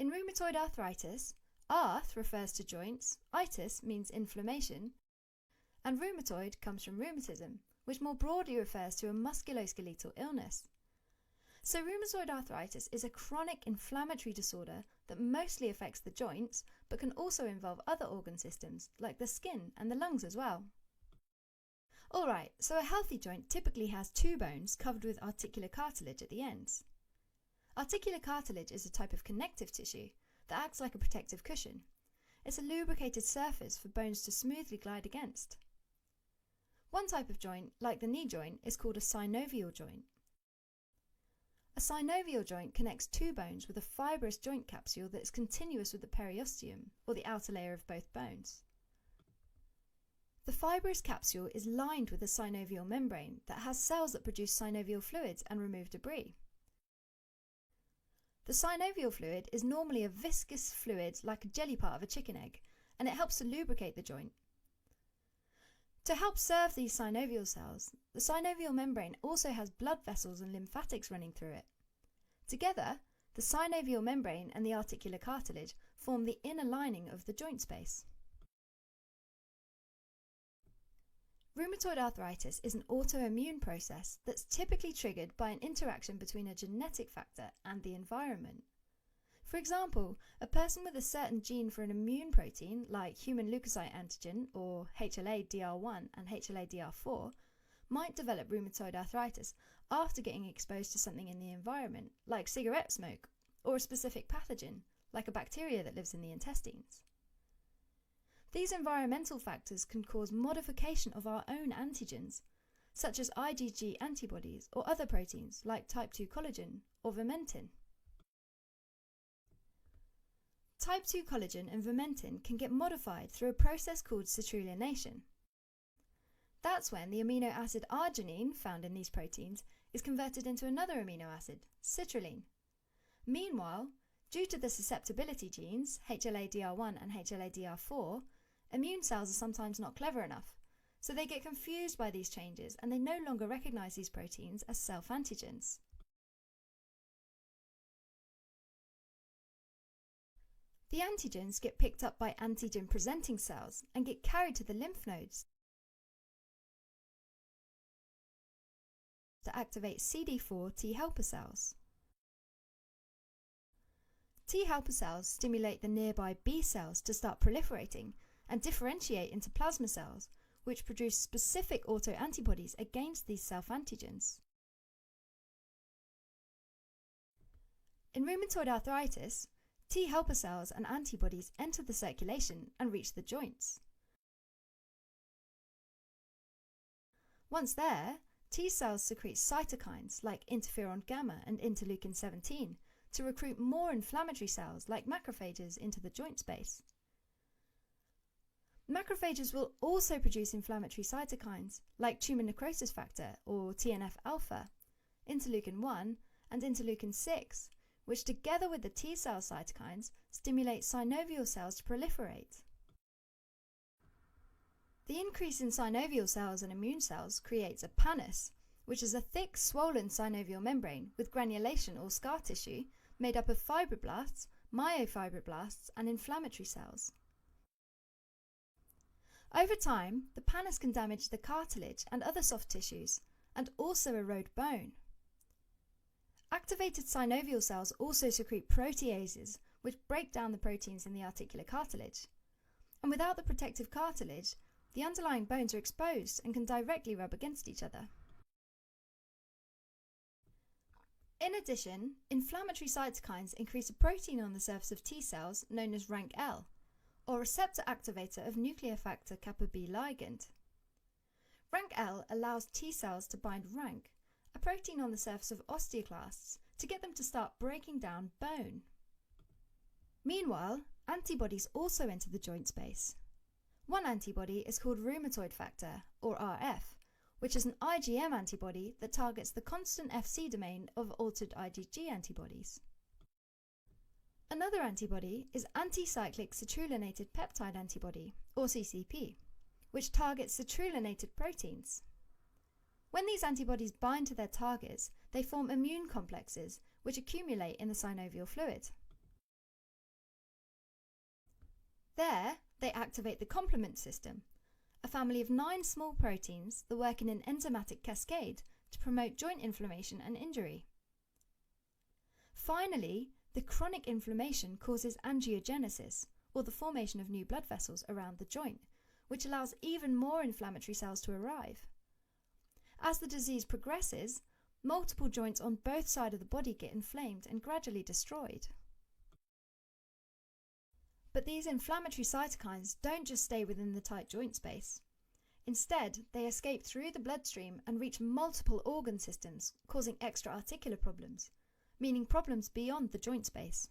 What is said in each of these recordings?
In rheumatoid arthritis, arth refers to joints, itis means inflammation, and rheumatoid comes from rheumatism, which more broadly refers to a musculoskeletal illness. So rheumatoid arthritis is a chronic inflammatory disorder that mostly affects the joints, but can also involve other organ systems, like the skin and the lungs as well. Alright, so a healthy joint typically has two bones covered with articular cartilage at the ends. Articular cartilage is a type of connective tissue that acts like a protective cushion. It's a lubricated surface for bones to smoothly glide against. One type of joint, like the knee joint, is called a synovial joint. A synovial joint connects two bones with a fibrous joint capsule that is continuous with the periosteum, or the outer layer of both bones. The fibrous capsule is lined with a synovial membrane that has cells that produce synovial fluids and remove debris. The synovial fluid is normally a viscous fluid like a jelly part of a chicken egg, and it helps to lubricate the joint. To help serve these synovial cells, the synovial membrane also has blood vessels and lymphatics running through it. Together, the synovial membrane and the articular cartilage form the inner lining of the joint space. Rheumatoid arthritis is an autoimmune process that's typically triggered by an interaction between a genetic factor and the environment. For example, a person with a certain gene for an immune protein like human leukocyte antigen, or HLA-DR1 and HLA-DR4, might develop rheumatoid arthritis after getting exposed to something in the environment, like cigarette smoke, or a specific pathogen, like a bacteria that lives in the intestines. These environmental factors can cause modification of our own antigens, such as IgG antibodies or other proteins like type 2 collagen or vimentin. Type 2 collagen and vimentin can get modified through a process called citrullination. That's when the amino acid arginine found in these proteins is converted into another amino acid, citrulline. Meanwhile, due to the susceptibility genes, HLA-DR1 and HLA-DR4, immune cells are sometimes not clever enough, so they get confused by these changes and they no longer recognize these proteins as self-antigens. The antigens get picked up by antigen-presenting cells and get carried to the lymph nodes to activate CD4 T helper cells. T helper cells stimulate the nearby B cells to start proliferating and differentiate into plasma cells, which produce specific autoantibodies against these self-antigens. In rheumatoid arthritis, T helper cells and antibodies enter the circulation and reach the joints. Once there, T cells secrete cytokines like interferon gamma and interleukin 17 to recruit more inflammatory cells like macrophages into the joint space. Macrophages will also produce inflammatory cytokines like tumour necrosis factor or TNF-alpha, interleukin 1 and interleukin 6, which together with the T cell cytokines stimulate synovial cells to proliferate. The increase in synovial cells and immune cells creates a pannus, which is a thick, swollen synovial membrane with granulation or scar tissue made up of fibroblasts, myofibroblasts, and inflammatory cells. Over time, the pannus can damage the cartilage and other soft tissues, and also erode bone. Activated synovial cells also secrete proteases, which break down the proteins in the articular cartilage. And without the protective cartilage, the underlying bones are exposed and can directly rub against each other. In addition, inflammatory cytokines increase a protein on the surface of T cells known as RANK-L, or receptor activator of nuclear factor kappa B ligand. RANK-L allows T cells to bind RANK, a protein on the surface of osteoclasts, to get them to start breaking down bone. Meanwhile, antibodies also enter the joint space. One antibody is called rheumatoid factor, or RF, which is an IgM antibody that targets the constant Fc domain of altered IgG antibodies. Another antibody is anticyclic citrullinated peptide antibody, or CCP, which targets citrullinated proteins. When these antibodies bind to their targets, they form immune complexes which accumulate in the synovial fluid. There, they activate the complement system, a family of 9 small proteins that work in an enzymatic cascade to promote joint inflammation and injury. Finally, the chronic inflammation causes angiogenesis, or the formation of new blood vessels around the joint, which allows even more inflammatory cells to arrive. As the disease progresses, multiple joints on both sides of the body get inflamed and gradually destroyed. But these inflammatory cytokines don't just stay within the tight joint space. Instead, they escape through the bloodstream and reach multiple organ systems, causing extra-articular problems, meaning problems beyond the joint space.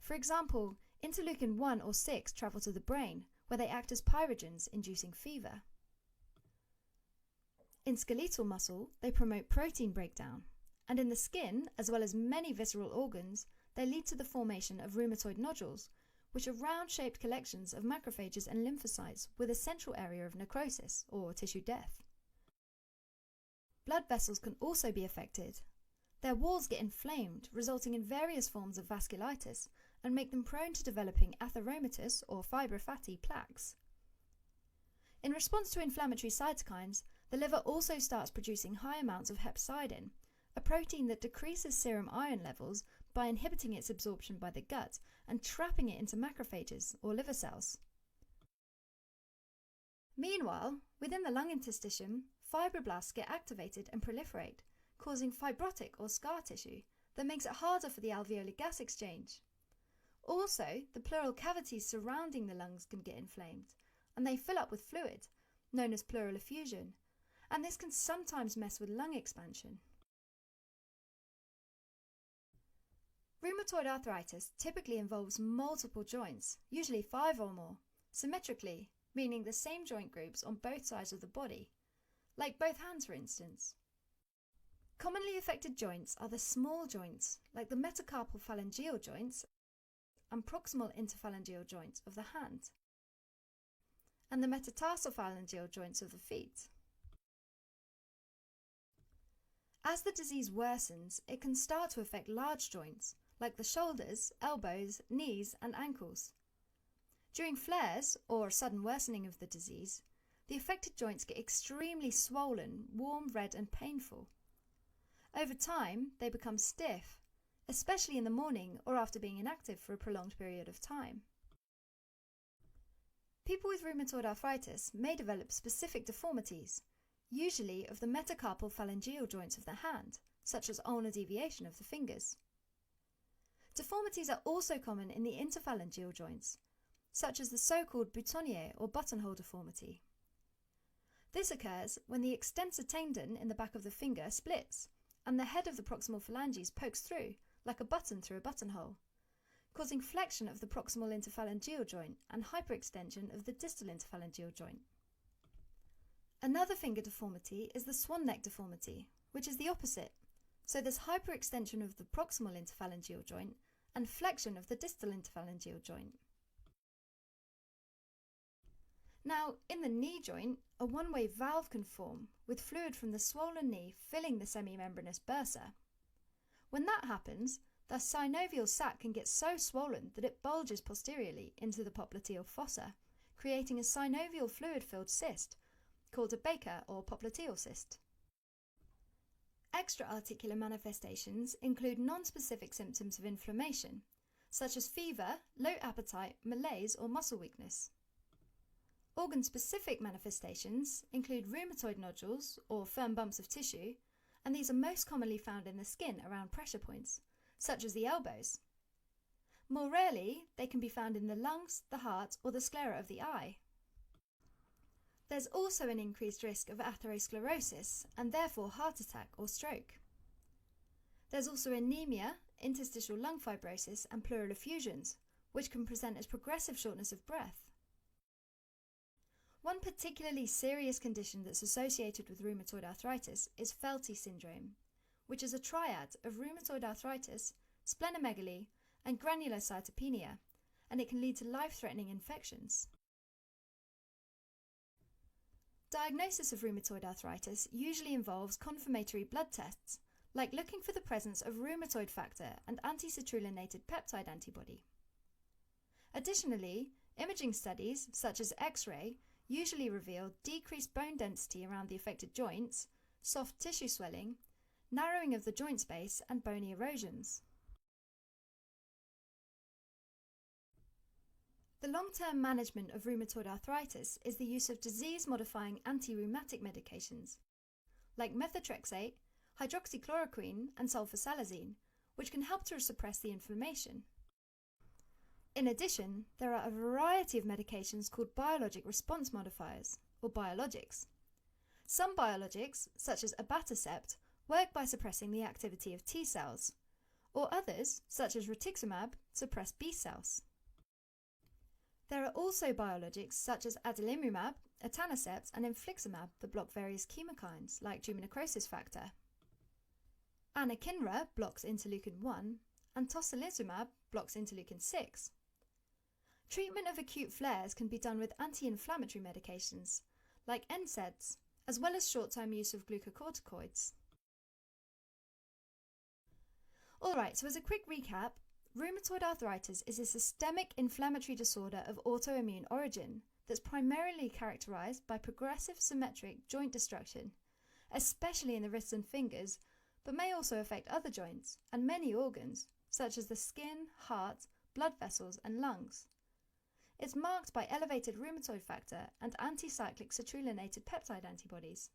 For example, interleukin 1 or 6 travel to the brain, where they act as pyrogens, inducing fever. In skeletal muscle, they promote protein breakdown, and in the skin, as well as many visceral organs, they lead to the formation of rheumatoid nodules, which are round-shaped collections of macrophages and lymphocytes with a central area of necrosis, or tissue death. Blood vessels can also be affected. Their walls get inflamed, resulting in various forms of vasculitis, and make them prone to developing atheromatous or fibrofatty plaques. In response to inflammatory cytokines, the liver also starts producing high amounts of hepcidin, a protein that decreases serum iron levels by inhibiting its absorption by the gut and trapping it into macrophages or liver cells. Meanwhile, within the lung interstitium, fibroblasts get activated and proliferate, causing fibrotic or scar tissue that makes it harder for the alveolar gas exchange. Also, the pleural cavities surrounding the lungs can get inflamed, and they fill up with fluid, known as pleural effusion, and this can sometimes mess with lung expansion. Rheumatoid arthritis typically involves multiple joints, usually 5 or more, symmetrically, meaning the same joint groups on both sides of the body, like both hands for instance. Commonly affected joints are the small joints, like the metacarpal phalangeal joints and proximal interphalangeal joints of the hand, and the metatarsophalangeal joints of the feet. As the disease worsens, it can start to affect large joints, like the shoulders, elbows, knees, and ankles. During flares, or sudden worsening of the disease, the affected joints get extremely swollen, warm, red, and painful. Over time, they become stiff, especially in the morning or after being inactive for a prolonged period of time. People with rheumatoid arthritis may develop specific deformities, usually of the metacarpal phalangeal joints of the hand, such as ulnar deviation of the fingers. Deformities are also common in the interphalangeal joints, such as the so-called boutonniere or buttonhole deformity. This occurs when the extensor tendon in the back of the finger splits and the head of the proximal phalanges pokes through, like a button through a buttonhole, causing flexion of the proximal interphalangeal joint and hyperextension of the distal interphalangeal joint. Another finger deformity is the swan neck deformity, which is the opposite. So there's hyperextension of the proximal interphalangeal joint and flexion of the distal interphalangeal joint. Now, in the knee joint, a one-way valve can form, with fluid from the swollen knee filling the semimembranous bursa. When that happens, the synovial sac can get so swollen that it bulges posteriorly into the popliteal fossa, creating a synovial fluid-filled cyst, called a Baker or popliteal cyst. Extra-articular manifestations include non-specific symptoms of inflammation, such as fever, low appetite, malaise, or muscle weakness. Organ-specific manifestations include rheumatoid nodules, or firm bumps of tissue, and these are most commonly found in the skin around pressure points, such as the elbows. More rarely, they can be found in the lungs, the heart, or the sclera of the eye. There's also an increased risk of atherosclerosis and therefore heart attack or stroke. There's also anemia, interstitial lung fibrosis, and pleural effusions, which can present as progressive shortness of breath. One particularly serious condition that's associated with rheumatoid arthritis is Felty syndrome, which is a triad of rheumatoid arthritis, splenomegaly, and granulocytopenia, and it can lead to life-threatening infections. Diagnosis of rheumatoid arthritis usually involves confirmatory blood tests, like looking for the presence of rheumatoid factor and anti-citrullinated peptide antibody. Additionally, Imaging studies, such as X-ray, usually reveal decreased bone density around the affected joints, soft tissue swelling, narrowing of the joint space, and bony erosions. The long-term management of rheumatoid arthritis is the use of disease-modifying anti-rheumatic medications, like methotrexate, hydroxychloroquine, and sulfasalazine, which can help to suppress the inflammation. In addition, there are a variety of medications called biologic response modifiers, or biologics. Some biologics, such as abatacept, work by suppressing the activity of T cells, or others, such as rituximab, suppress B cells. There are also biologics such as adalimumab, etanercept, and infliximab that block various chemokines like tumor necrosis factor. Anakinra blocks interleukin-1, and tocilizumab blocks interleukin-6. Treatment of acute flares can be done with anti-inflammatory medications like NSAIDs, as well as short-term use of glucocorticoids. Alright, so as a quick recap, rheumatoid arthritis is a systemic inflammatory disorder of autoimmune origin that's primarily characterized by progressive symmetric joint destruction, especially in the wrists and fingers, but may also affect other joints and many organs, such as the skin, heart, blood vessels, and lungs. It's marked by elevated rheumatoid factor and anticyclic citrullinated peptide antibodies.